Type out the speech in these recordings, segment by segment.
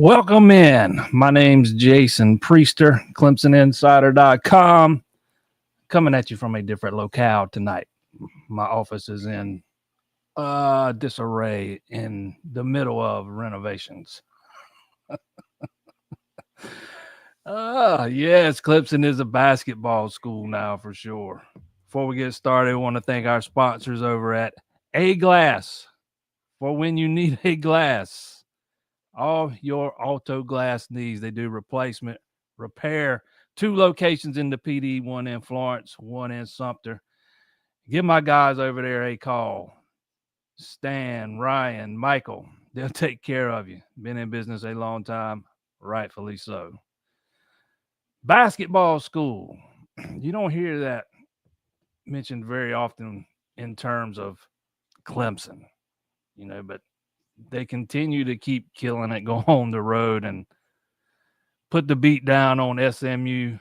Welcome in. My name's Jason Priester, ClemsonInsider.com. Coming at you from a different locale tonight. My office is in disarray in the middle of renovations. Yes, Clemson is a basketball school now for sure. Before we get started, I want to thank our sponsors over at A Glass for when you need a glass. All your auto glass needs. They do replacement, repair. 2 locations in the PD, one in Florence, one in Sumter. Give my guys over there a call. Stan, Ryan, Michael. They'll take care of you. Been in business a long time, rightfully so. Basketball school. You don't hear that mentioned very often in terms of Clemson, but they continue to keep killing it, go on the road and put the beat down on SMU.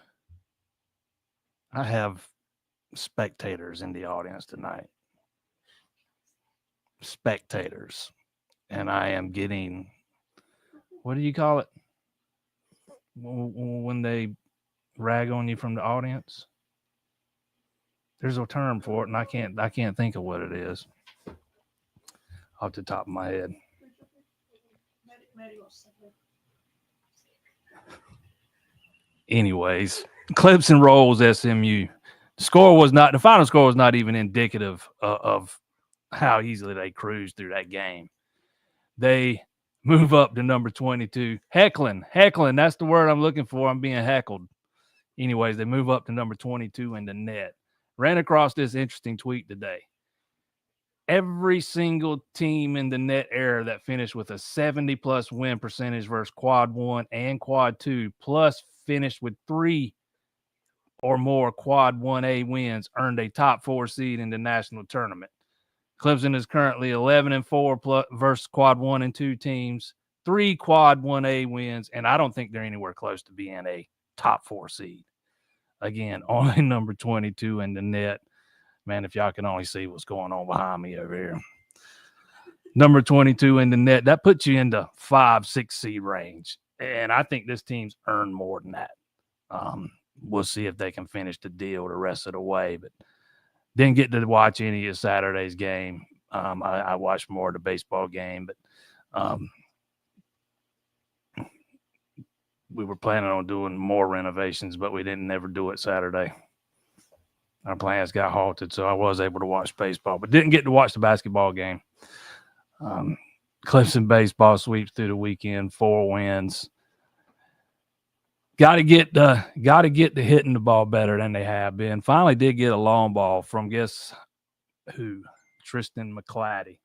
I have spectators in the audience tonight. Spectators. And I am getting, what do you call it? When they rag on you from the audience? There's a term for it, and I can't think of what it is off the top of my head. Anyways, Clemson rolls SMU. The final score was not even indicative of how easily they cruised through that game. They move up to number 22. Heckling. That's the word I'm looking for. I'm being heckled. Anyways, they move up to number 22 in the net. Ran across this interesting tweet today. Every single team in the net era that finished with a 70-plus win percentage versus quad 1 and quad 2, plus finished with 3 or more quad 1A wins, earned a top 4 seed in the national tournament. Clemson is currently 11-4 versus quad 1 and 2 teams, 3 quad 1A wins, and I don't think they're anywhere close to being a top 4 seed. Again, only number 22 in the net. Man, if y'all can only see what's going on behind me over here. Number 22 in the net, that puts you in the 5-6 seed range. And I think this team's earned more than that. We'll see if they can finish the deal the rest of the way. But didn't get to watch any of Saturday's game. I watched more of the baseball game. But we were planning on doing more renovations, but we didn't never do it Saturday. Our plans got halted, so I was able to watch baseball, but didn't get to watch the basketball game. Clemson baseball sweeps through the weekend, 4 wins. Got to get to hitting the ball better than they have been. Finally did get a long ball from guess who? Tristan McClatty.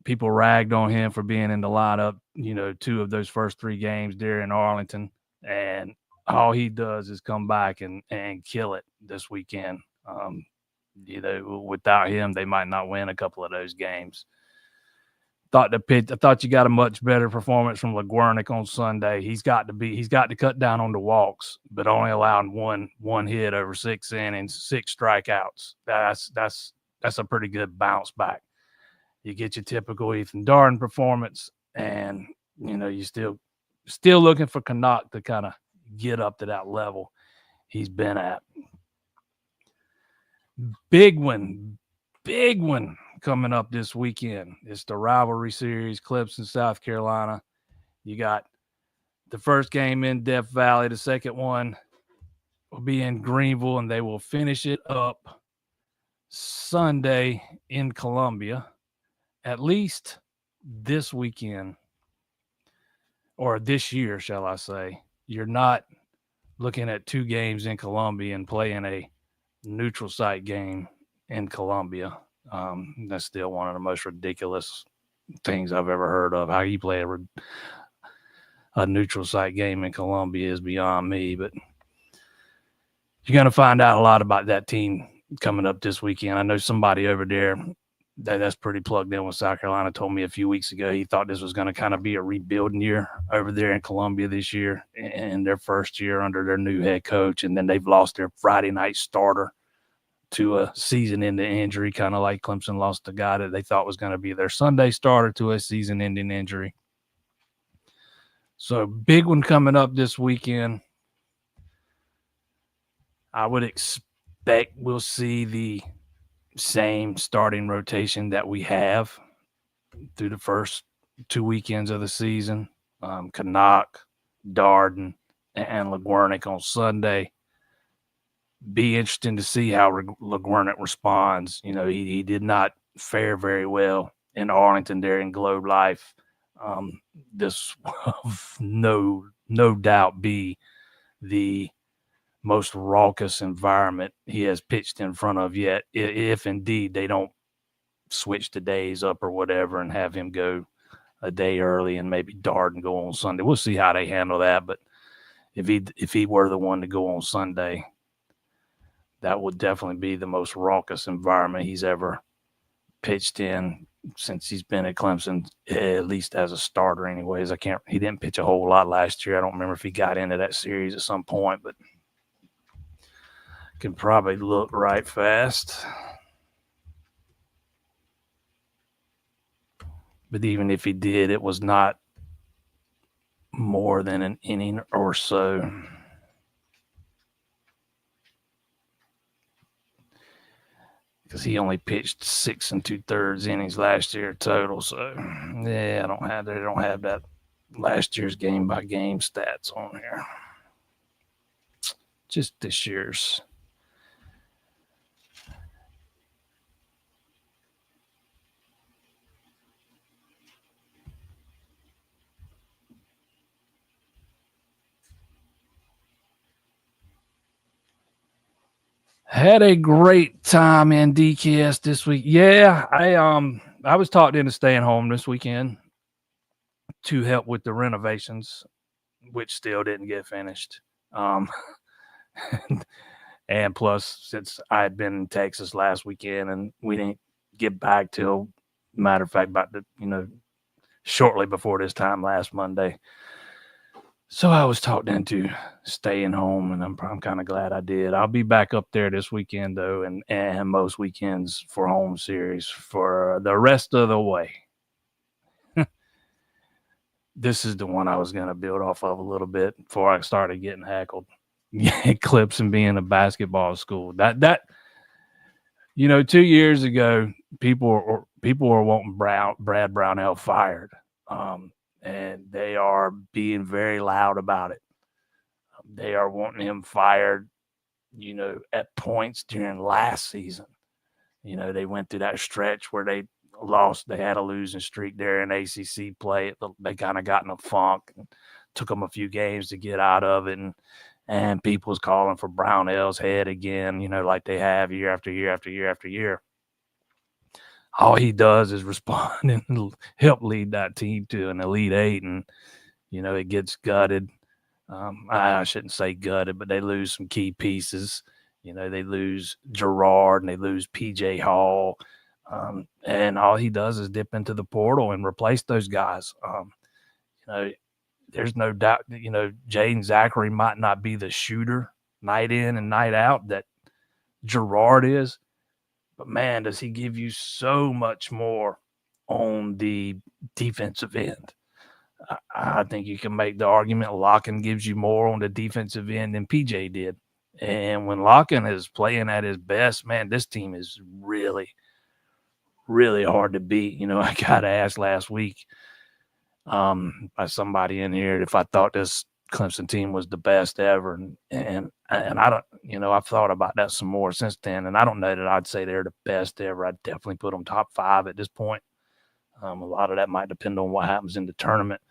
People ragged on him for being in the lineup, 2 of those first 3 games there in Arlington, and all he does is come back and kill it this weekend. Without him, they might not win a couple of those games. I thought you got a much better performance from LeGuernick on Sunday. He's got to cut down on the walks, but only allowing one hit over 6 innings, 6 strikeouts. That's a pretty good bounce back. You get your typical Ethan Darden performance, and you still looking for Canuck to kind of get up to that level he's been at. Big one coming up this weekend. It's the rivalry series, Clemson, South Carolina. You got the first game in Death Valley. The second one will be in Greenville, and they will finish it up Sunday in Columbia. At least this weekend, or this year, shall I say. You're not looking at 2 games in Columbia and playing a neutral site game in Columbia. That's still one of the most ridiculous things I've ever heard of. How you play a neutral site game in Columbia is beyond me, but you're going to find out a lot about that team coming up this weekend. I know somebody over there that's pretty plugged in with South Carolina told me a few weeks ago he thought this was going to kind of be a rebuilding year over there in Columbia this year and their first year under their new head coach, and then they've lost their Friday night starter to a season-ending injury, kind of like Clemson lost a guy that they thought was going to be their Sunday starter to a season-ending injury. So big one coming up this weekend. I would expect we'll see the same starting rotation that we have through the first 2 weekends of the season. Canuck, Darden, and LeGuernick on Sunday. Be interesting to see how LeGuernick responds. You know, he did not fare very well in Arlington during Globe Life. This will no doubt be the most raucous environment he has pitched in front of yet, if indeed they don't switch the days up or whatever and have him go a day early and maybe Darden go on Sunday. We'll see how they handle that. But if he were the one to go on Sunday, that would definitely be the most raucous environment he's ever pitched in since he's been at Clemson, at least as a starter anyways. He didn't pitch a whole lot last year. I don't remember if he got into that series at some point, but can probably look right fast. But even if he did, it was not more than an inning or so. Because he only pitched 6 2/3 innings last year total. So yeah, they don't have that last year's game by game stats on here. Just this year's. Had a great time in DKS this week. Yeah, I was talked into staying home this weekend to help with the renovations, which still didn't get finished. And plus, since I had been in Texas last weekend and we didn't get back till, matter of fact, shortly before this time last Monday. So I was talked into staying home, and I'm kind of glad I did. I'll be back up there this weekend, though, and most weekends for home series for the rest of the way. This is the one I was going to build off of a little bit before I started getting heckled. Clemson being a basketball school. That 2 years ago, people were wanting Brad Brownell fired. And they are being very loud about it. They are wanting him fired, at points during last season. They went through that stretch where they lost. They had a losing streak there in ACC play. They kind of got in a funk and took them a few games to get out of it. And people was calling for Brownell's head again, like they have year after year after year after year. All he does is respond and help lead that team to an Elite Eight. And, it gets gutted. I shouldn't say gutted, but they lose some key pieces. They lose Gerard and they lose PJ Hall. And all he does is dip into the portal and replace those guys. There's no doubt that, Jaden Zachary might not be the shooter night in and night out that Gerard is. But, man, does he give you so much more on the defensive end. I think you can make the argument Locken gives you more on the defensive end than PJ did. And when Locken is playing at his best, man, this team is really, really hard to beat. I got asked last week by somebody in here if I thought this Clemson team was the best ever. And I don't, I've thought about that some more since then. And I don't know that I'd say they're the best ever. I'd definitely put them top 5 at this point. A lot of that might depend on what happens in the tournament.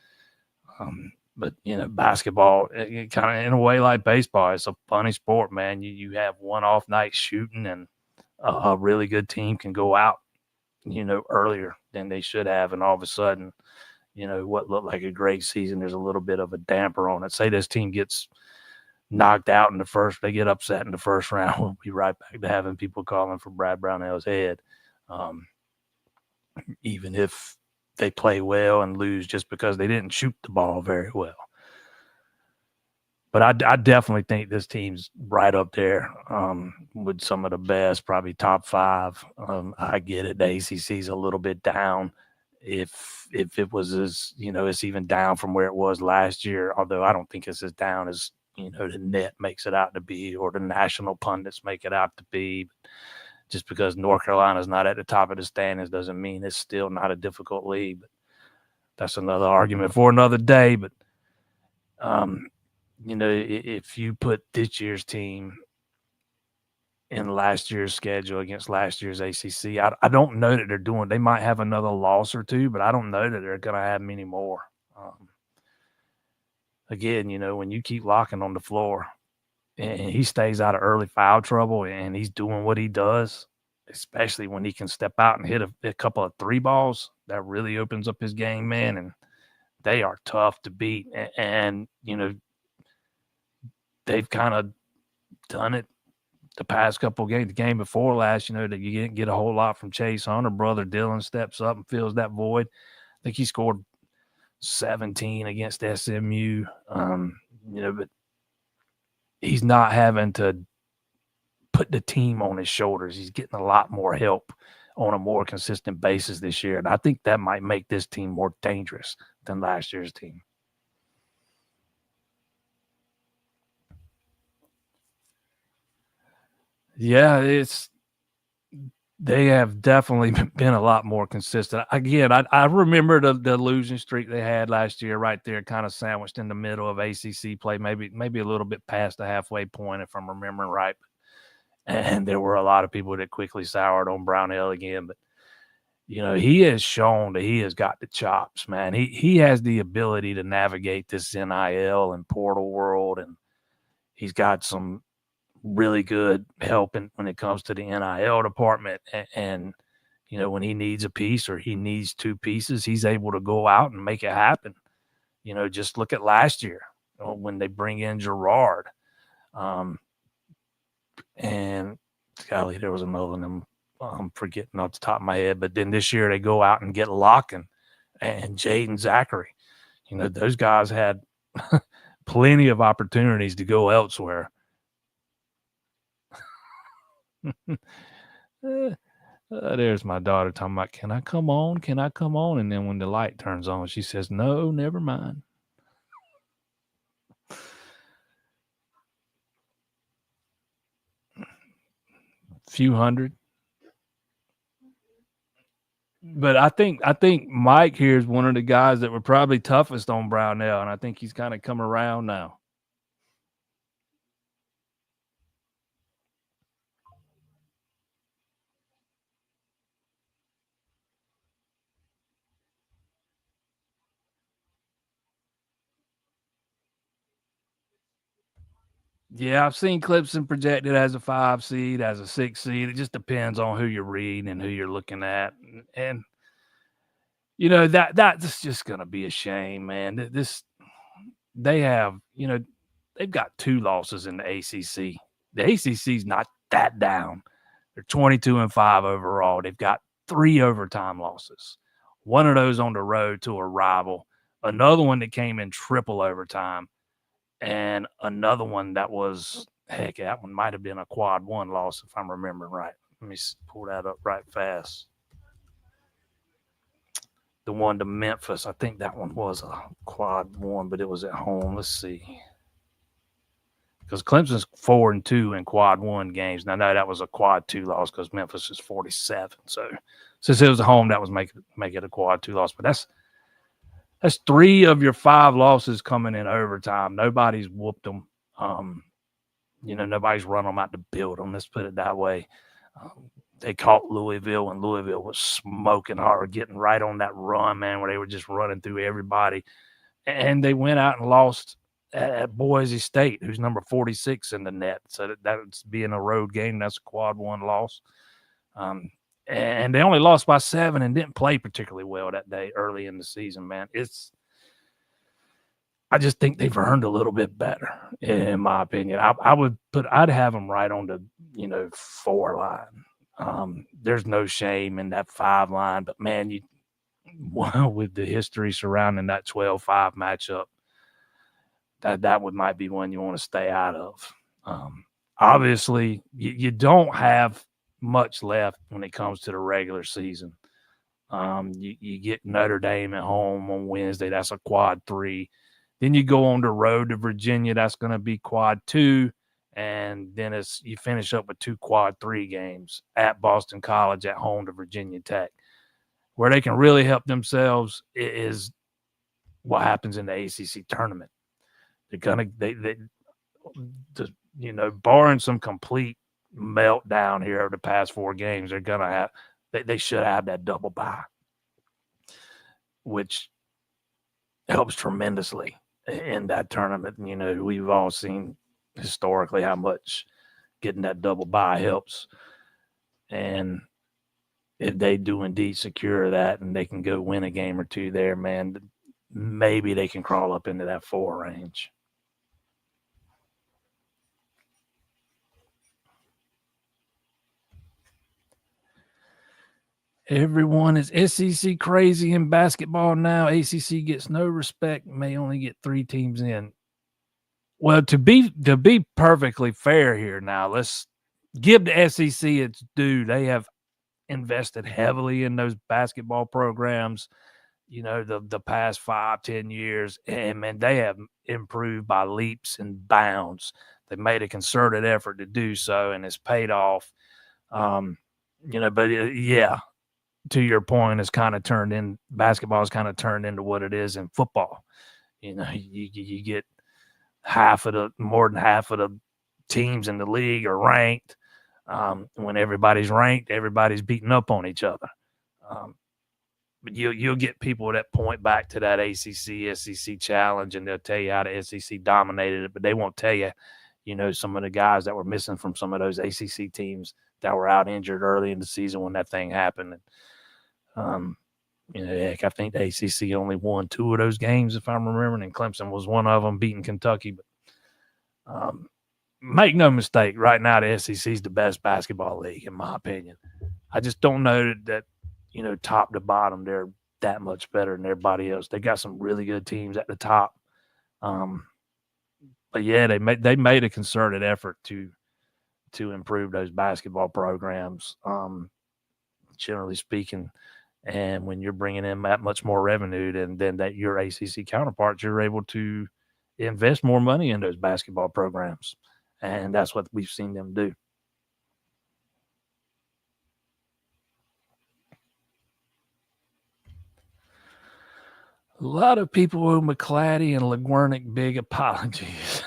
But, basketball, it kind of in a way like baseball, it's a funny sport, man. You have one off night shooting and a really good team can go out, earlier than they should have. And all of a sudden, what looked like a great season, there's a little bit of a damper on it. Say this team gets knocked out in the first, they get upset in the first round, we'll be right back to having people calling for Brad Brownell's head. Even if they play well and lose just because they didn't shoot the ball very well. But I definitely think this team's right up there with some of the best, probably top 5. I get it. The ACC's a little bit down if it was as, it's even down from where it was last year, although I don't think it's as down as, the net makes it out to be, or the national pundits make it out to be. Just because North Carolina's not at the top of the standings doesn't mean it's still not a difficult league. But that's another argument for another day. But, if you put this year's team in last year's schedule against last year's ACC, I don't know that they're doing. They might have another loss or two, but I don't know that they're going to have many more. Again, when you keep locking on the floor and he stays out of early foul trouble and he's doing what he does, especially when he can step out and hit a couple of three balls, that really opens up his game, man. And they are tough to beat. And they've kind of done it the past couple of games. The game before last, that you didn't get a whole lot from Chase Hunter. Brother Dylan steps up and fills that void. I think he scored 17 against SMU, but he's not having to put the team on his shoulders. He's getting a lot more help on a more consistent basis this year. And I think that might make this team more dangerous than last year's team. Yeah, they have definitely been a lot more consistent. Again, I remember the losing streak they had last year right there, kind of sandwiched in the middle of ACC play, maybe a little bit past the halfway point, if I'm remembering right. And there were a lot of people that quickly soured on Brownell again. But, he has shown that he has got the chops, man. He has the ability to navigate this NIL and portal world, and he's got some really good help when it comes to the NIL department. And when he needs a piece or he needs two pieces, he's able to go out and make it happen. Just look at last year when they bring in Gerard. And golly, there was another one I'm forgetting off the top of my head. But then this year they go out and get Locken and Jaden Zachary. Those guys had plenty of opportunities to go elsewhere. There's my daughter talking about, can I come on? Can I come on? And then when the light turns on, she says, no, never mind. Few hundred. But I think Mike here is one of the guys that were probably toughest on Brownell, and I think he's kind of come around now. Yeah, I've seen Clemson projected as a 5 seed, as a 6 seed. It just depends on who you're reading and who you're looking at. And that's just going to be a shame, man. They have, they've got 2 losses in the ACC. The ACC's not that down. They're 22-5 overall. They've got 3 overtime losses. One of those on the road to a rival. Another one that came in triple overtime. And another one that was, that one might have been a quad 1 loss, if I'm remembering right. Let me pull that up right fast. The one to Memphis, I think that one was a quad 1, but it was at home. Let's see. Because Clemson's 4-2 in quad 1 games. Now, no, that was a quad 2 loss because Memphis is 47. So since it was at home, that was make it a quad 2 loss. But that's 3 of your 5 losses coming in overtime. Nobody's whooped them. Nobody's run them out to build them. Let's put it that way. They caught Louisville, and Louisville was smoking hard, getting right on that run, man, where they were just running through everybody. And they went out and lost at Boise State, who's number 46 in the net. So that's being a road game. That's a quad 1 loss. And they only lost by 7 and didn't play particularly well that day early in the season, man. I just think they've earned a little bit better, in my opinion. I'd have them right on the, 4 line. There's no shame in that 5 line, but man, with the history surrounding that 12-5 matchup, that might be one you want to stay out of. Obviously, you don't have much left when it comes to the regular season. You get Notre Dame at home on Wednesday. That's a quad 3. Then you go on the road to Virginia. That's going to be quad 2. And then you finish up with 2 quad 3 games at Boston College, at home to Virginia Tech. Where they can really help themselves is what happens in the ACC tournament. They're going to, barring some complete meltdown here over the past 4 games, they're going to have, they should have that double bye, which helps tremendously in that tournament. We've all seen historically how much getting that double bye helps. And if they do indeed secure that and they can go win a game or 2 there, man, maybe they can crawl up into that 4 range. Everyone is SEC crazy in basketball now. ACC gets no respect, may only get 3 teams in. Well, to be perfectly fair here now, let's give the SEC its due. They have invested heavily in those basketball programs, the past 5-10 years. And, man, they have improved by leaps and bounds. They made a concerted effort to do so, and it's paid off. Yeah, to your point, basketball has kind of turned into what it is in football. You get more than half of the teams in the league are ranked. When everybody's ranked, everybody's beating up on each other. But you'll get people that point back to that ACC, SEC challenge, and they'll tell you how the SEC dominated it, but they won't tell you, some of the guys that were missing from some of those ACC teams that were out injured early in the season when that thing happened. Heck, I think the ACC only won 2 of those games, if I'm remembering, and Clemson was one of them, beating Kentucky. But make no mistake, right now the SEC is the best basketball league, in my opinion. I just don't know that top to bottom, they're that much better than everybody else. They got some really good teams at the top. But yeah, they made a concerted effort to improve those basketball programs, generally speaking. And when you're bringing in that much more revenue than that your ACC counterparts, you're able to invest more money in those basketball programs. And that's what we've seen them do. A lot of people owe McClatty and LeGuernick big apologies.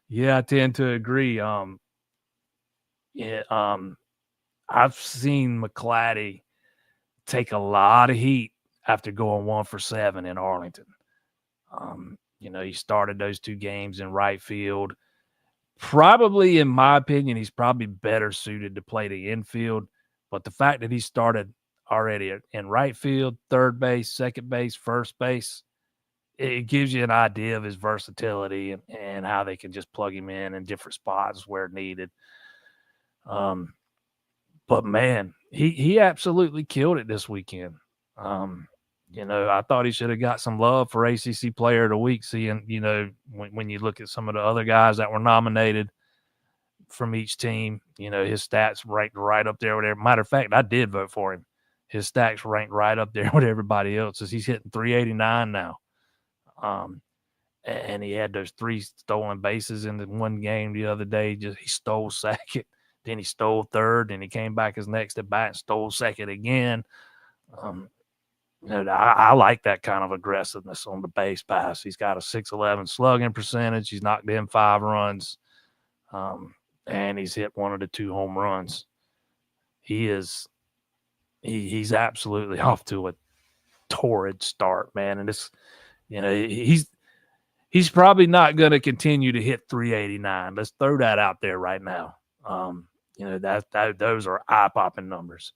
Yeah, I tend to agree. I've seen McClatty take a lot of heat after going 1 for 7 in Arlington. He started those 2 games in right field. Probably, in my opinion, he's probably better suited to play the infield. But the fact that he started already in right field, third base, second base, first base, it gives you an idea of his versatility and how they can just plug him in different spots where needed. But man, he absolutely killed it this weekend. I thought he should have got some love for ACC Player of the Week, seeing, when you look at some of the other guys that were nominated from each team, his stats ranked right up there with everybody. Matter of fact, I did vote for him. His stats ranked right up there with everybody else's. He's hitting 389 now. And he had those 3 stolen bases in the one game the other day. He stole second, then he stole third, then he came back his next at bat and stole second again. I like that kind of aggressiveness on the base pass. He's got a 611 slugging percentage. He's knocked in 5 runs, and he's hit 1 of the 2 home runs. He's absolutely off to a torrid start, man. And it's, he's probably not going to continue to hit 389. Let's throw that out there right now. Those are eye-popping numbers.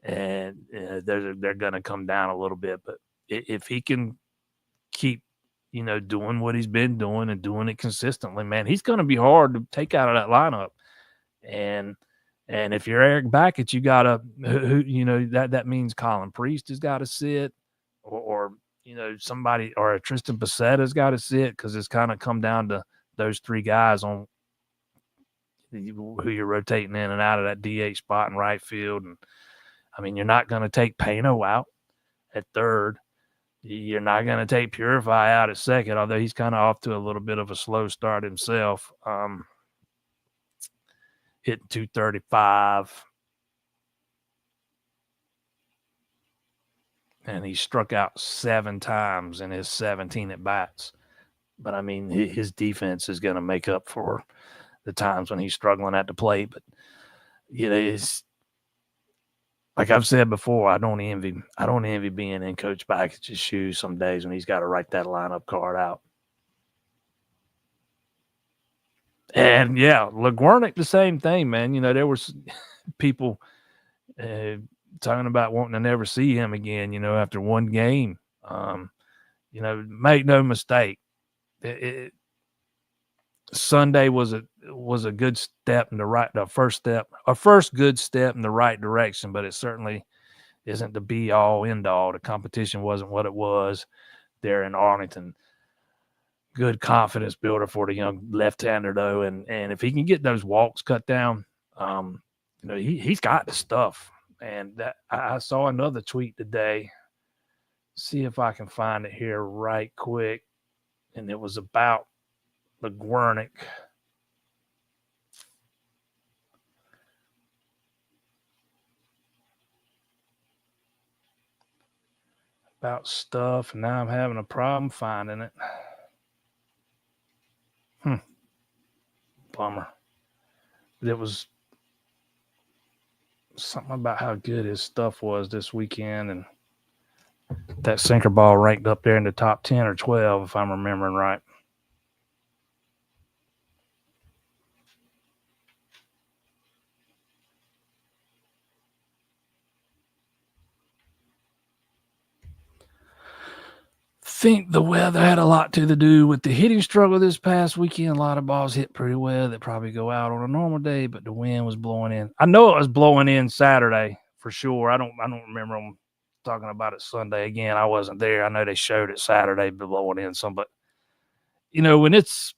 And they're going to come down a little bit. But if he can keep, doing what he's been doing and doing it consistently, man, he's going to be hard to take out of that lineup. And if you're Eric Backett, you got to, that means Colin Priest has got to sit or somebody, or Tristan Passetta's got to sit, because it's kind of come down to those 3 guys on who you're rotating in and out of that DH spot in right field. And I mean, you're not going to take Pano out at third. You're not going to take Purify out at second, although he's kind of off to a little bit of a slow start himself. Hitting 235. And he struck out 7 times in his 17 at bats. But I mean, his defense is going to make up for the times when he's struggling at the plate. But it's like I've said before, I don't envy being in Coach Backich's shoes some days when he's got to write that lineup card out. And yeah, LeGuernick, the same thing, man. There was people talking about wanting to never see him again, after one game. Make no mistake. Sunday was a good step in the first good step in the right direction, but it certainly isn't the be all end all. The competition wasn't what it was there in Arlington. Good confidence builder for the young left-hander though, and if he can get those walks cut down, he's got the stuff. And that I saw another tweet today. See if I can find it here right quick, and it was about LeGuernick. About stuff, and now I'm having a problem finding it. Bummer. There was something about how good his stuff was this weekend, and that sinker ball ranked up there in the top 10 or 12, if I'm remembering right. Think the weather had a lot to do with the hitting struggle this past weekend. A lot of balls hit pretty well that probably go out on a normal day, but the wind was blowing in. I know it was blowing in Saturday for sure. I don't remember them talking about it Sunday again. I wasn't there. I know they showed it Saturday blowing in some, but when it's,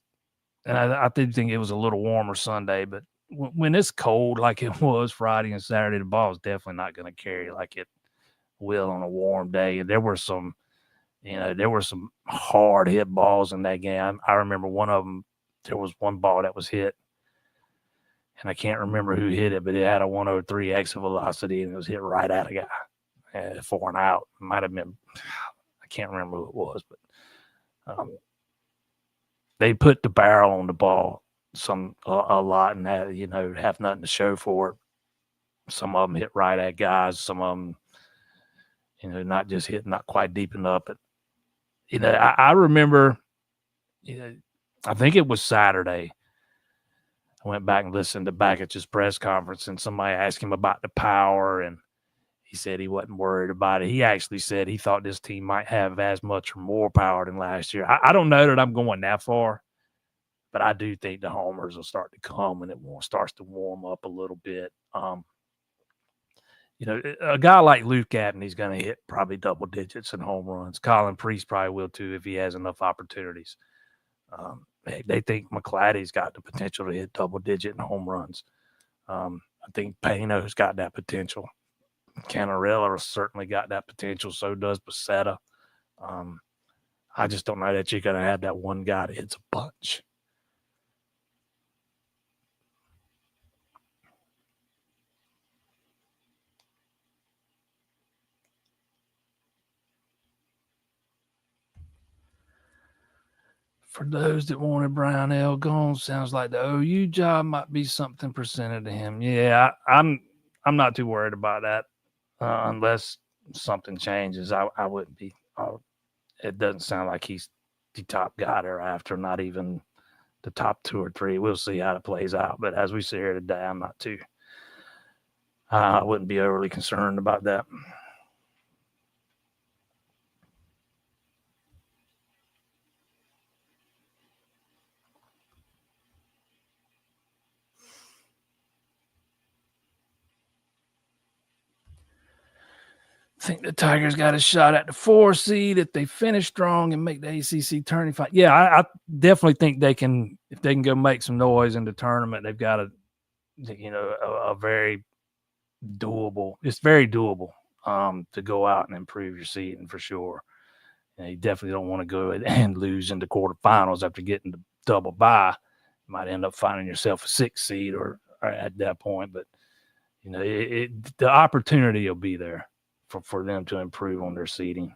and I did think it was a little warmer Sunday, but when it's cold like it was Friday and Saturday, the ball is definitely not going to carry like it will on a warm day. And there were some hard hit balls in that game. I remember one of them, there was one ball that was hit, and I can't remember who hit it, but it had a 103 exit velocity, and it was hit right at a guy for an out. It might have been, I can't remember who it was, but they put the barrel on the ball a lot and have nothing to show for it. Some of them hit right at guys. Some of them, not just hitting, not quite deep enough, but I remember, I think it was Saturday. I went back and listened to Backich's press conference, and somebody asked him about the power, and he said he wasn't worried about it. He actually said he thought this team might have as much or more power than last year. I don't know that I'm going that far, but I do think the homers will start to come, and it starts to warm up a little bit. A guy like Luke Abney's going to hit probably double digits in home runs. Colin Priest probably will too if he has enough opportunities. They think McClatty's got the potential to hit double digit in home runs. I think Pano's got that potential. Canarella certainly got that potential. So does Becerra. I just don't know that you're going to have that one guy that hits a bunch. For those that wanted Brownell gone, sounds like the OU job might be something presented to him. Yeah, I'm not too worried about that unless something changes. I wouldn't be. It doesn't sound like he's the top guy there after, not even the top 2 or 3. We'll see how it plays out. But as we sit here today, I'm not too. I wouldn't be overly concerned about that. I think the Tigers got a shot at the 4 seed if they finish strong and make the ACC tourney fight. Yeah, I definitely think they can. If they can go make some noise in the tournament, they've got a very doable. It's very doable to go out and improve your seeding for sure. You definitely don't want to go and lose in the quarterfinals after getting the double bye. You might end up finding yourself a 6 seed or at that point. But, the opportunity will be there for them to improve on their seeding.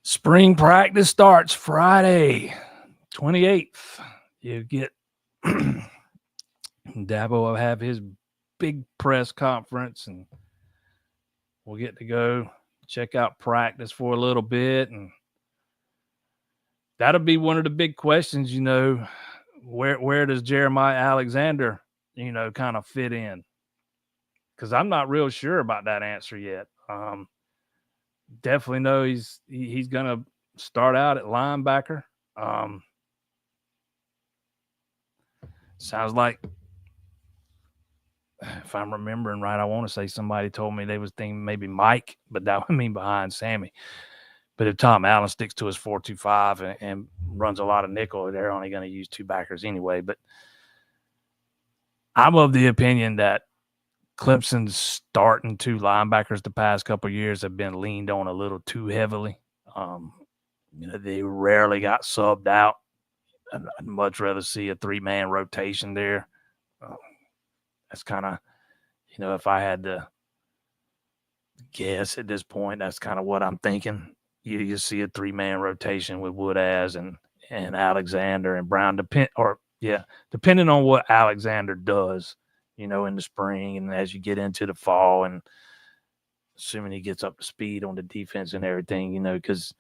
Spring practice starts Friday, 28th. You get Dabo will have his big press conference, and we'll get to go check out practice for a little bit. And that'll be one of the big questions, where does Jeremiah Alexander, kind of fit in? Because I'm not real sure about that answer yet. Definitely know he's going to start out at linebacker. Sounds like, if I'm remembering right, I want to say somebody told me they was thinking maybe Mike, but that would mean behind Sammy. But if Tom Allen sticks to his 4-2-5 and runs a lot of nickel, they're only going to use 2 backers anyway. But I'm of the opinion that Clemson's starting 2 linebackers the past couple of years have been leaned on a little too heavily. They rarely got subbed out. I'd much rather see a 3-man rotation there. That's kind of, if I had to guess at this point, that's kind of what I'm thinking. You see a 3-man rotation with Woodaz and Alexander and Brown, depending on what Alexander does, in the spring and as you get into the fall, and assuming he gets up to speed on the defense and everything, because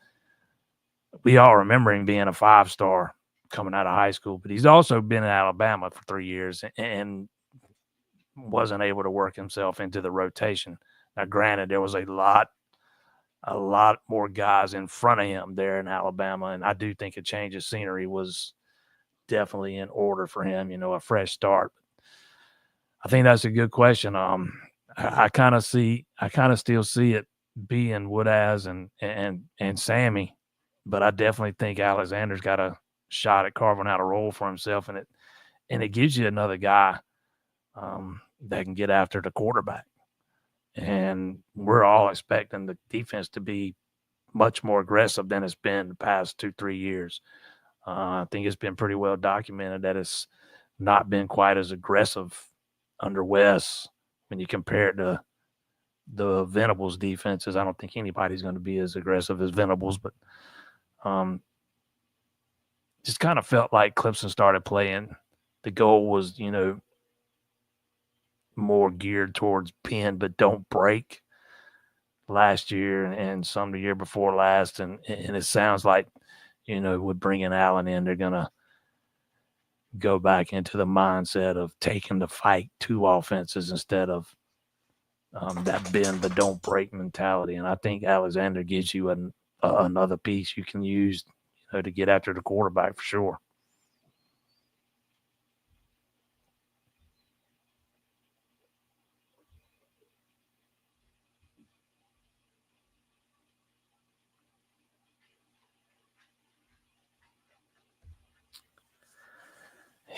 we all remember him being a 5-star coming out of high school, but he's also been in Alabama for 3 years and wasn't able to work himself into the rotation. Now, granted, there was a lot more guys in front of him there in Alabama, and I do think a change of scenery was definitely in order for him, a fresh start. I think that's a good question. I kind of still see it being Woodaz and Sammy, but I definitely think Alexander's got a shot at carving out a role for himself, and it gives you another guy that can get after the quarterback. And we're all expecting the defense to be much more aggressive than it's been the past 2-3 years. I think it's been pretty well documented that it's not been quite as aggressive under Wes when you compare it to the Venables defenses. I don't think anybody's going to be as aggressive as Venables, but just kind of felt like Clemson started playing. The goal was, more geared towards pin but don't break last year and some the year before last. And it sounds like, with bringing Allen in, they're going to go back into the mindset of taking the fight to offenses instead of that bend but don't break mentality. And I think Alexander gives you another piece you can use to get after the quarterback for sure.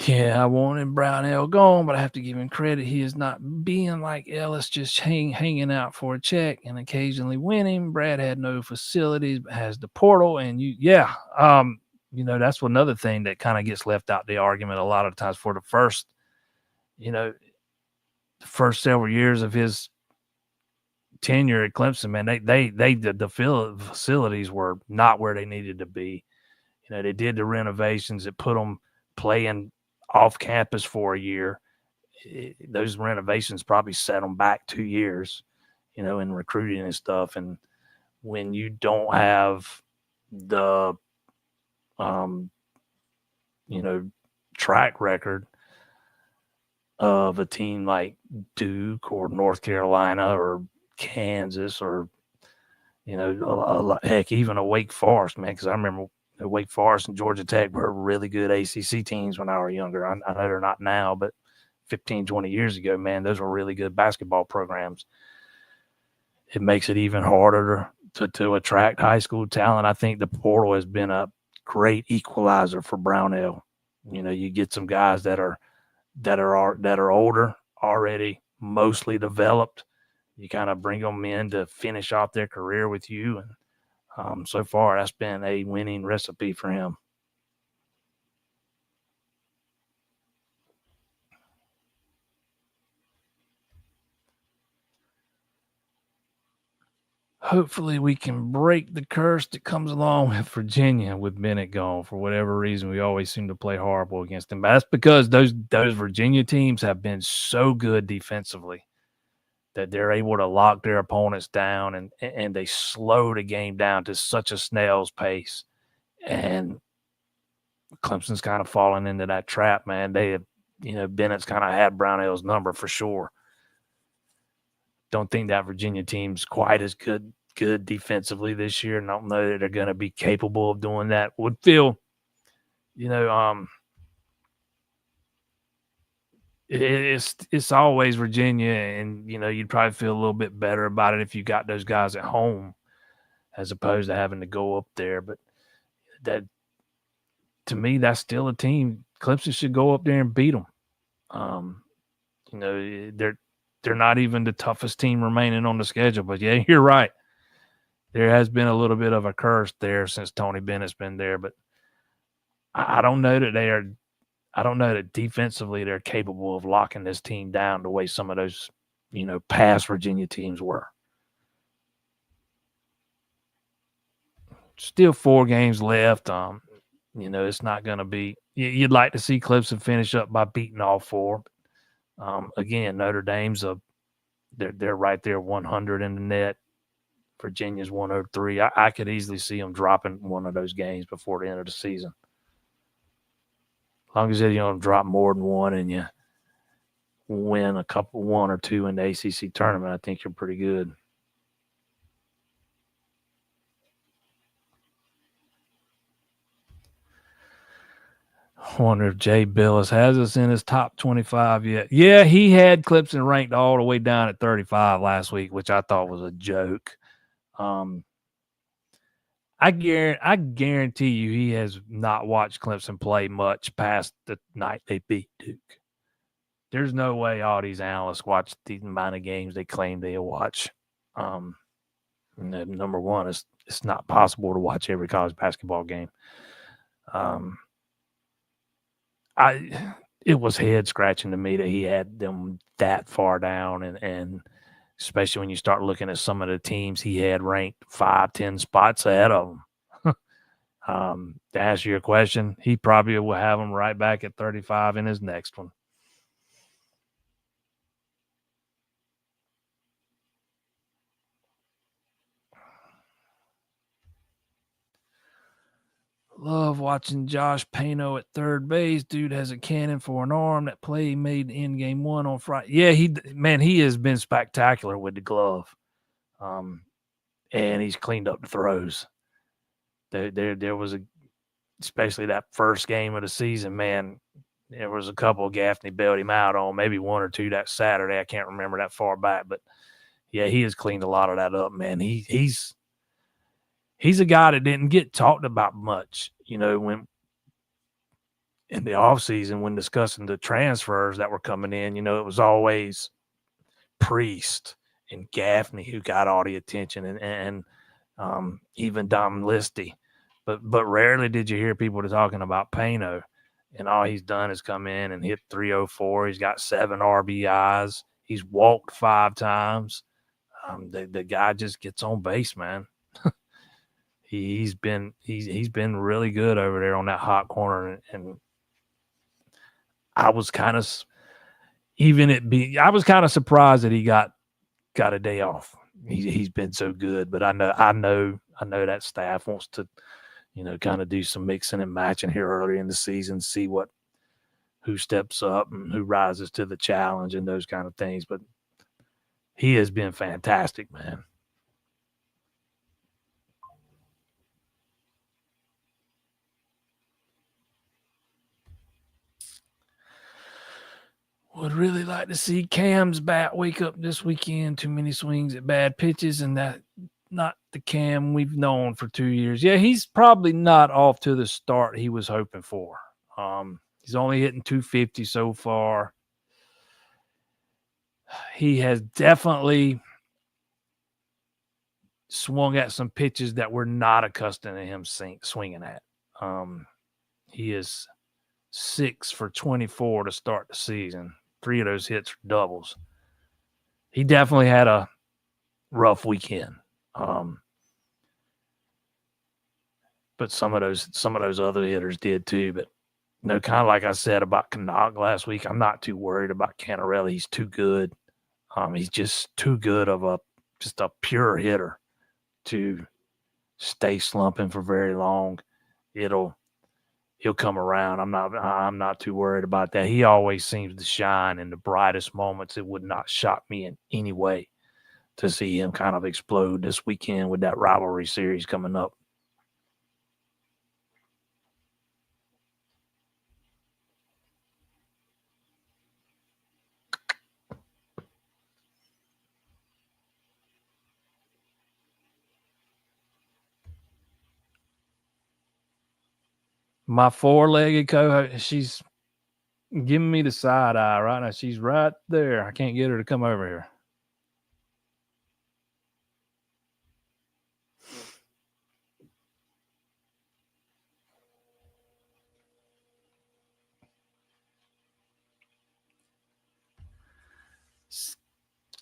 Yeah, I wanted Brownell gone, but I have to give him credit. He is not being like Ellis, just hanging out for a check and occasionally winning. Brad had no facilities, but has the portal. And that's another thing that kind of gets left out the argument a lot of times for the first several years of his tenure at Clemson. Man, the facilities were not where they needed to be. They did the renovations that put them playing off campus for a year. Those renovations probably set them back 2 years, in recruiting and stuff. And when you don't have the, track record of a team like Duke or North Carolina or Kansas or, heck, even a Wake Forest, man, because I remember Wake Forest and Georgia Tech were really good ACC teams when I was younger. I know they're not now, but 15, 20 years ago, man, those were really good basketball programs. It makes it even harder to attract high school talent. I think the portal has been a great equalizer for Brownell. You get some guys that are older, already mostly developed. You kind of bring them in to finish off their career with you, and so far that's been a winning recipe for him. Hopefully we can break the curse that comes along with Virginia with Bennett gone. For whatever reason, we always seem to play horrible against them. But that's because those Virginia teams have been so good defensively that they're able to lock their opponents down, and they slow the game down to such a snail's pace. And Clemson's kind of fallen into that trap, man. They have, Bennett's kind of had Brownell's number for sure. Don't think that Virginia team's quite as good defensively this year. And I don't know that they're going to be capable of doing that. Would feel, it's always Virginia, and you'd probably feel a little bit better about it if you got those guys at home as opposed to having to go up there. But that, to me, that's still a team. Clemson should go up there and beat them. They're not even the toughest team remaining on the schedule. But yeah, you're right. There has been a little bit of a curse there since Tony Bennett's been there. But I don't know that I don't know that defensively they're capable of locking this team down the way some of those, past Virginia teams were. Still 4 games left. It's not going to be. You'd like to see Clemson finish up by beating all 4. Again, Notre Dame's they're right there 100 in the net. Virginia's 103. I could easily see them dropping one of those games before the end of the season. As long as you don't drop more than one and you win one or two in the ACC tournament, I think you're pretty good. I wonder if Jay Billis has us in his top 25 yet. Yeah, he had Clemson ranked all the way down at 35 last week, which I thought was a joke. I guarantee you he has not watched Clemson play much past the night they beat Duke. There's no way all these analysts watch the amount of games they claim they watch. Number one, it's not possible to watch every college basketball game. It was head scratching to me that he had them that far down, and especially when you start looking at some of the teams he had ranked 5-10 spots ahead of them. To answer your question, he probably will have them right back at 35 in his next one. Love watching Josh Pano at third base. Dude has a cannon for an arm. That play he made in game 1 on Friday. Yeah, he has been spectacular with the glove. And he's cleaned up the throws. There was especially that first game of the season, man, there was a couple Gaffney bailed him out on, maybe 1 or 2 that Saturday. I can't remember that far back, but yeah, he has cleaned a lot of that up, man. He's a guy that didn't get talked about much, when in the offseason when discussing the transfers that were coming in. It was always Priest and Gaffney who got all the attention, and even Dom Listy. But rarely did you hear people talking about Pano. And all he's done is come in and hit 304. He's got 7 RBIs. He's walked 5 times. The guy just gets on base, man. He's been really good over there on that hot corner, and I was kind of surprised that he got a day off. He's been so good, but I know that staff wants to, kind of do some mixing and matching here early in the season, see who steps up and who rises to the challenge and those kind of things. But he has been fantastic, man. Would really like to see Cam's bat wake up this weekend. Too many swings at bad pitches, and that not the Cam we've known for 2 years. Yeah, he's probably not off to the start he was hoping for. He's only hitting 250 so far. He has definitely swung at some pitches that we're not accustomed to him swinging at. He is 6 for 24 to start the season. 3 of those hits are doubles. He definitely had a rough weekend. But some of those other hitters did too. But kind of like I said about Canuck last week, I'm not too worried about Canarelli. He's too good. He's just too good of a pure hitter to stay slumping for very long. He'll come around. I'm not too worried about that. He always seems to shine in the brightest moments. It would not shock me in any way to see him kind of explode this weekend with that rivalry series coming up. My four-legged co-host, she's giving me the side eye right now. She's right there. I can't get her to come over here.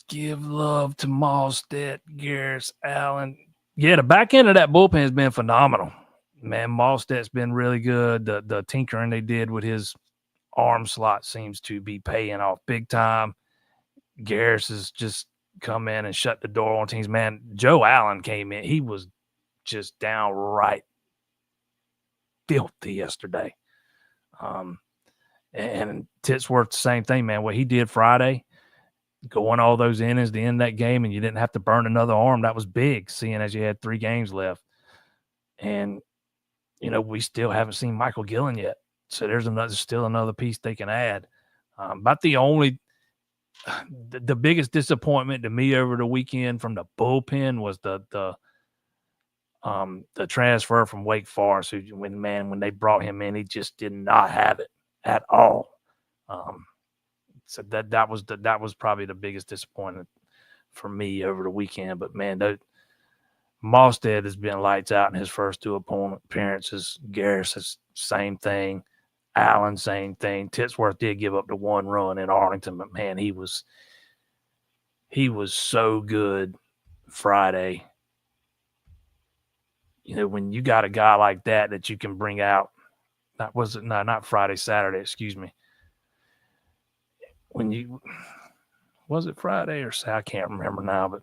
Give love to Malstead, Garris, Allen. Yeah, the back end of that bullpen has been phenomenal. Man, Malstead's been really good. The tinkering they did with his arm slot seems to be paying off big time. Garris has just come in and shut the door on teams. Man, Joe Allen came in. He was just downright filthy yesterday. And Titsworth, the same thing, man. What he did Friday, going all those innings to end that game, and you didn't have to burn another arm. That was big, seeing as you had 3 games left. And, we still haven't seen Michael Gillen yet. So there's still another piece they can add. About the biggest disappointment to me over the weekend from the bullpen was the transfer from Wake Forest. When they brought him in, he just did not have it at all. So that was probably the biggest disappointment for me over the weekend. But man, Malstead has been lights out in his first 2 appearances. Garris is same thing. Allen, same thing. Titsworth did give up the 1 run in Arlington, but man, he was so good Friday. When you got a guy like that you can bring out, not Friday, Saturday, excuse me. Was it Friday or Saturday? I can't remember now, but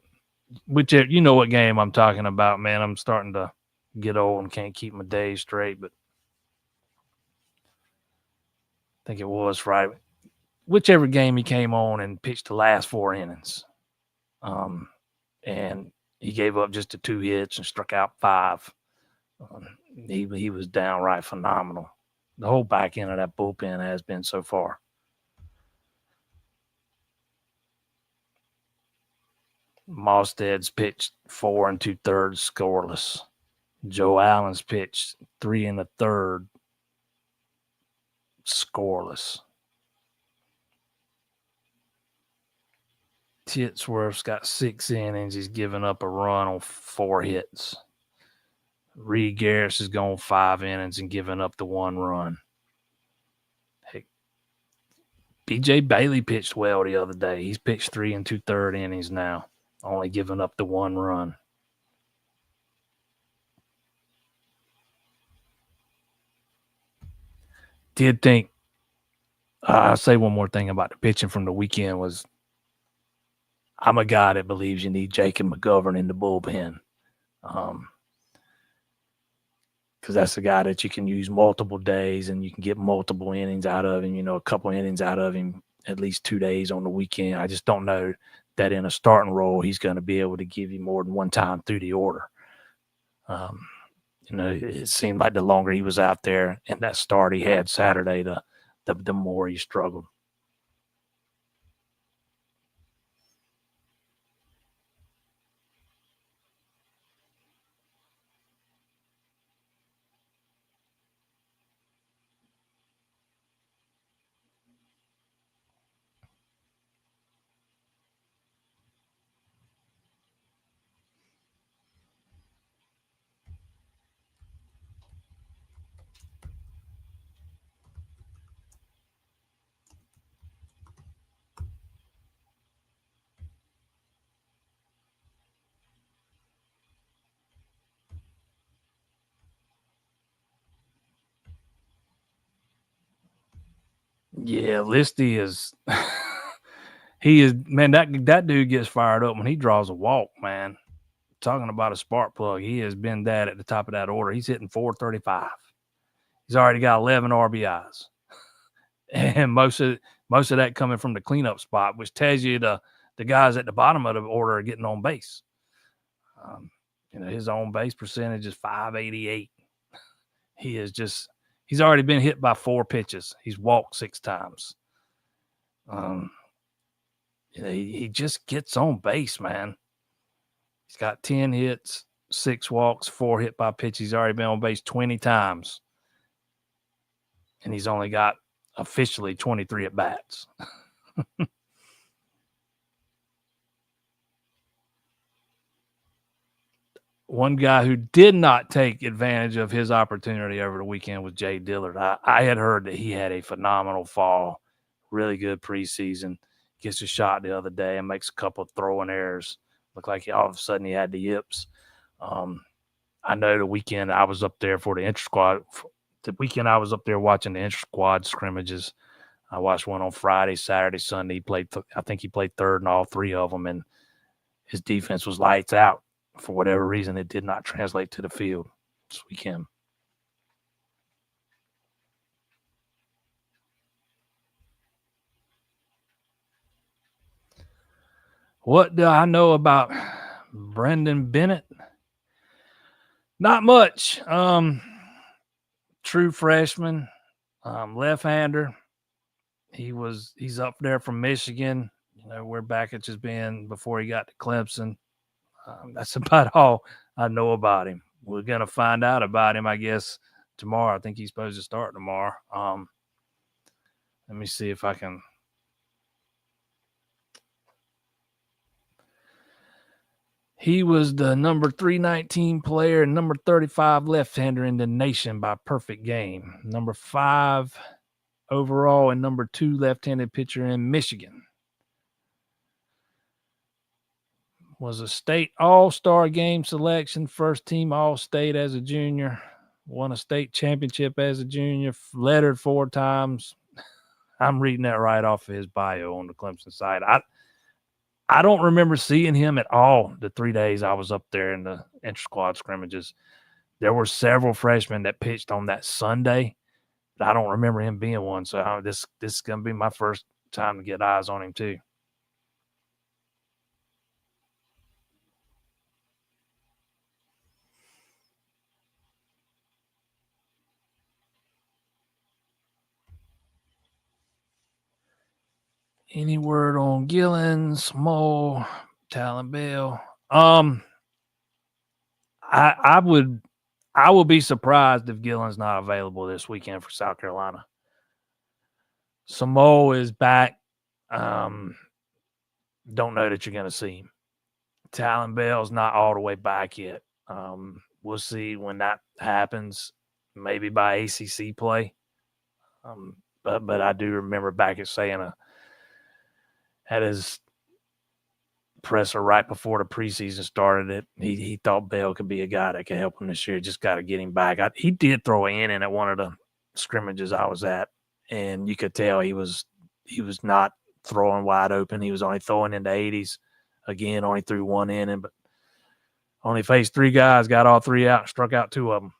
whichever, what game I'm talking about, man. I'm starting to get old and can't keep my days straight, but I think it was Friday. Whichever game he came on and pitched the last 4 innings. And he gave up just the 2 hits and struck out 5. He was downright phenomenal. The whole back end of that bullpen has been so far. Malstead's pitched 4 2/3 scoreless. Joe Allen's pitched 3 1/3 scoreless. Titsworth's got 6 innings. He's given up a run on 4 hits. Reed Garris has gone 5 innings and given up the 1 run. Hey, BJ Bailey pitched well the other day. He's pitched 3 2/3 innings now, only giving up the 1 run. Did think, I'll say one more thing about the pitching from the weekend was, I'm a guy that believes you need Jacob McGovern in the bullpen. Because that's a guy that you can use multiple days and you can get multiple innings out of him, a couple innings out of him at least 2 days on the weekend. I just don't know that in a starting role he's going to be able to give you more than one time through the order. It seemed like the longer he was out there and that start he had Saturday, the more he struggled. Yeah, Listy is he is, man, that dude gets fired up when he draws a walk, man. Talking about a spark plug, he has been that at the top of that order. He's hitting 435. He's already got 11 RBIs. And most of that coming from the cleanup spot, which tells you the guys at the bottom of the order are getting on base. His on base percentage is 588. He's already been hit by 4 pitches. He's walked 6 times. He just gets on base, man. He's got 10 hits, 6 walks, 4 hit by pitches. He's already been on base 20 times. And he's only got officially 23 at bats. One guy who did not take advantage of his opportunity over the weekend was Jay Dillard. I had heard that he had a phenomenal fall, really good preseason. Gets a shot the other day and makes a couple of throwing errors. Looked like all of a sudden he had the yips. I know the weekend I was up there for the inter-squad. The weekend I was up there watching the inter-squad scrimmages. I watched one on Friday, Saturday, Sunday. He played. I think he played third in all 3 of them, and his defense was lights out. For whatever reason, it did not translate to the field this weekend. What do I know about Brendan Bennett? Not much. True freshman, left-hander. He's up there from Michigan, where Bakich has been before he got to Clemson. That's about all I know about him. We're going to find out about him, I guess, tomorrow. I think he's supposed to start tomorrow. Let me see if I can. He was the number 319 player and number 35 left-hander in the nation by perfect game. Number 5 overall and number 2 left-handed pitcher in Michigan. Was a state all-star game selection, first team all-state as a junior, won a state championship as a junior, lettered 4 times. I'm reading that right off of his bio on the Clemson side. I don't remember seeing him at all the 3 days I was up there in the inter-squad scrimmages. There were several freshmen that pitched on that Sunday, but I don't remember him being one. So this is going to be my first time to get eyes on him too. Any word on Gillens, Mo, Talon Bell? I would be surprised if Gillen's not available this weekend for South Carolina. Samo is back. Don't know that you're going to see him. Talon Bell's not all the way back yet. We'll see when that happens, maybe by ACC play. But I do remember back at saying at his presser right before the preseason started, he thought Bell could be a guy that could help him this year. Just got to get him back. He did throw an inning at one of the scrimmages I was at, and you could tell he was not throwing wide open. He was only throwing in the 80s. Again, only threw 1 inning, but only faced 3 guys, got all 3 out, and struck out 2 of them.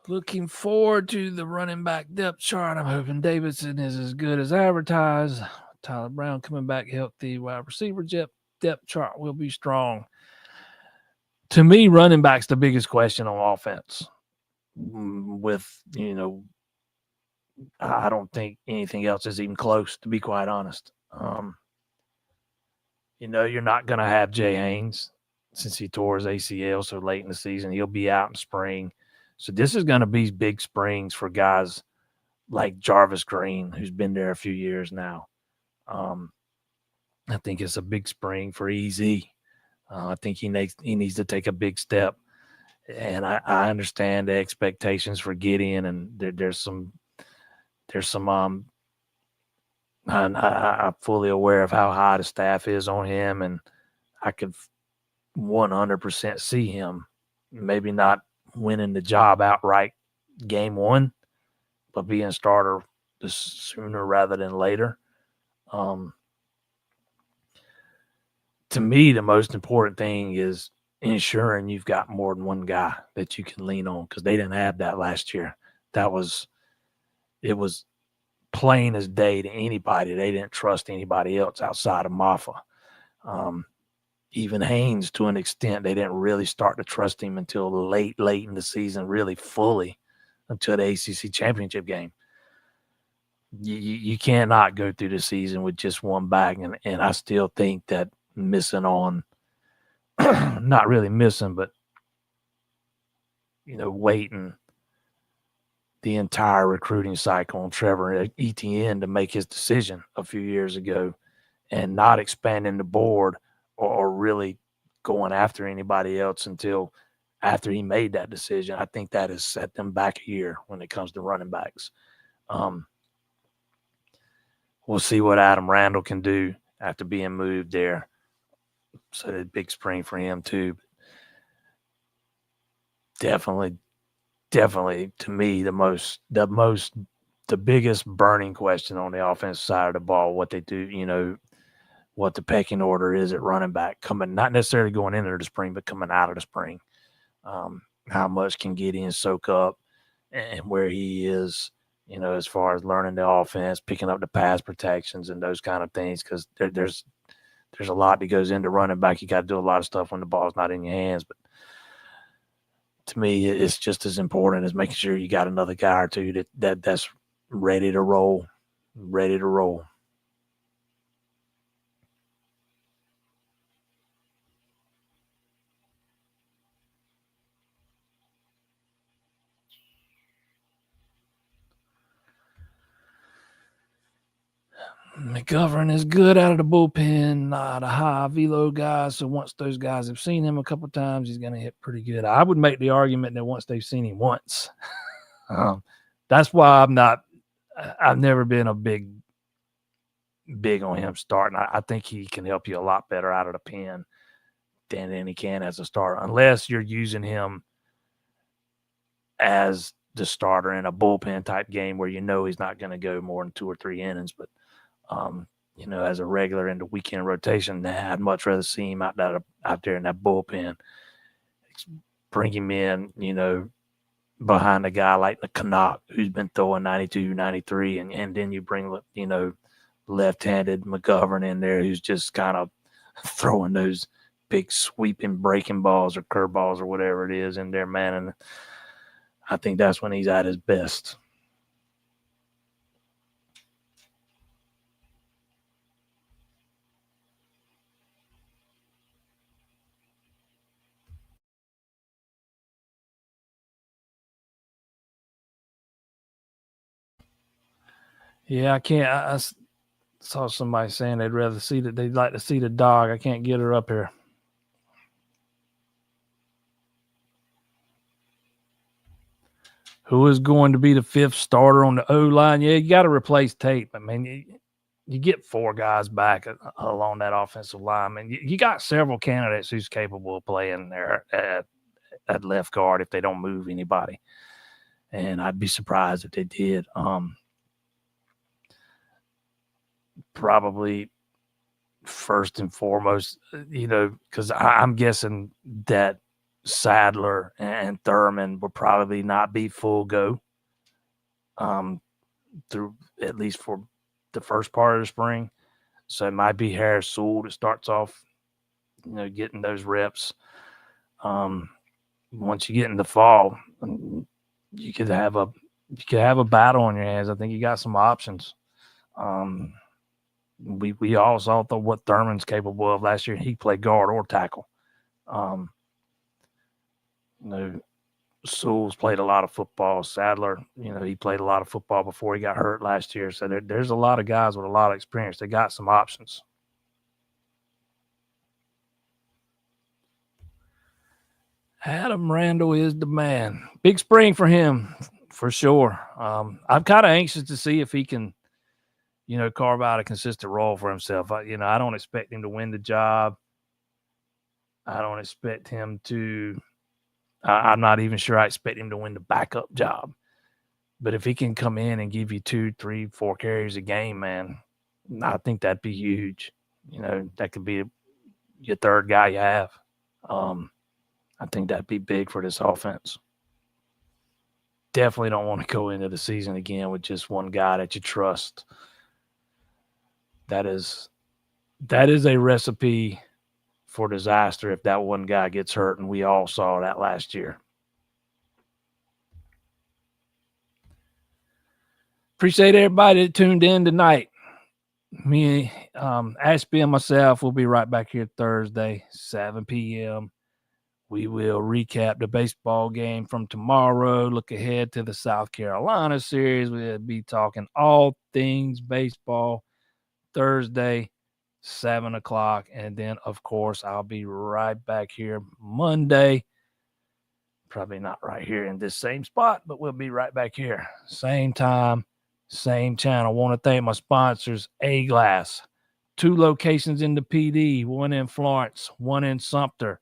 Looking forward to the running back depth chart. I'm hoping Davidson is as good as advertised. Tyler Brown coming back healthy. Wide receiver depth chart will be strong. To me, running back's the biggest question on offense. With, I don't think anything else is even close, to be quite honest. You're not going to have Jay Haynes since he tore his ACL so late in the season. He'll be out in spring. So this is going to be big springs for guys like Jarvis Green, who's been there a few years now. I think it's a big spring for EZ. I think he needs to take a big step. And I understand the expectations for Gideon, and there's some I'm fully aware of how high the staff is on him, and I could 100% see him maybe not winning the job outright game one, but being a starter sooner rather than later. To me, the most important thing is ensuring you've got more than one guy that you can lean on, because they didn't have that last year. It was plain as day to anybody. They didn't trust anybody else outside of Maffa. Even Haynes, to an extent, they didn't really start to trust him until late in the season, really fully, until the ACC championship game. You cannot go through the season with just one back, and I still think that missing on, not really missing, but waiting the entire recruiting cycle on Trevor Etienne to make his decision a few years ago, and not expanding the board or really going after anybody else until after he made that decision. I think that has set them back a year when it comes to running backs. We'll see what Adam Randall can do after being moved there. So a big spring for him too. Definitely to me the biggest burning question on the offensive side of the ball, what they do, what the pecking order is at running back, coming, not necessarily going into the spring, but coming out of the spring. How much can Gideon soak up, and where he is, as far as learning the offense, picking up the pass protections and those kind of things, because there's a lot that goes into running back. You got to do a lot of stuff when the ball's not in your hands, but to me, it's just as important as making sure you got another guy or two that's ready to roll. McGovern is good out of the bullpen, not a high velo guy. So once those guys have seen him a couple of times, he's going to hit pretty good. I would make the argument that once they've seen him once, that's why I've never been a big on him starting. I think he can help you a lot better out of the pen than he can as a starter, unless you're using him as the starter in a bullpen type game where he's not going to go more than 2 or 3 innings. But as a regular in the weekend rotation, I'd much rather see him out there in that bullpen. Bring him in, behind a guy like the Canuck, who's been throwing 92, 93, and then you bring, left-handed McGovern in there, who's just kind of throwing those big sweeping breaking balls or curveballs or whatever it is in there, man. And I think that's when he's at his best. Yeah, I can't. I saw somebody saying they'd like to see the dog. I can't get her up here. Who is going to be the 5th starter on the O-line? Yeah, you got to replace Tate. I mean, you get 4 guys back along that offensive line. I mean, you got several candidates who's capable of playing there at left guard if they don't move anybody. And I'd be surprised if they did. Probably first and foremost, because I'm guessing that Sadler and Thurman will probably not be full go through, at least for the first part of the spring. So it might be Harris Sewell that starts off, getting those reps. Once you get in the fall, you could have a battle on your hands. I think you got some options. We all saw what Thurman's capable of last year. He played guard or tackle. Sewell's played a lot of football. Sadler, he played a lot of football before he got hurt last year. So there's a lot of guys with a lot of experience. They got some options. Adam Randall is the man. Big spring for him, for sure. I'm kind of anxious to see if he can, carve out a consistent role for himself. I don't expect him to win the job. I don't expect him to. I'm not even sure I expect him to win the backup job. But if he can come in and give you 2, 3, 4 carries a game, man, I think that'd be huge. That could be your third guy you have. I think that'd be big for this offense. Definitely don't want to go into the season again with just one guy that you trust. That is a recipe for disaster if that one guy gets hurt, and we all saw that last year. Appreciate everybody that tuned in tonight. Me, Ashby, and myself will be right back here Thursday, 7 p.m. We will recap the baseball game from tomorrow, look ahead to the South Carolina series. We'll be talking all things baseball Thursday, 7 o'clock. And then, of course, I'll be right back here Monday. Probably not right here in this same spot, but we'll be right back here. Same time, same channel. Want to thank my sponsors, A-Glass. 2 locations in the PD, 1 in Florence, 1 in Sumter.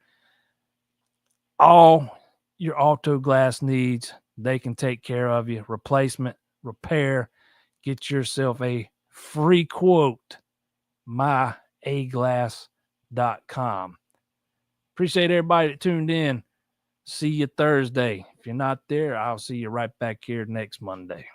All your auto glass needs, they can take care of you. Replacement, repair. Get yourself a free quote, myaglass.com. Appreciate everybody that tuned in. See you Thursday. If you're not there, I'll see you right back here next Monday.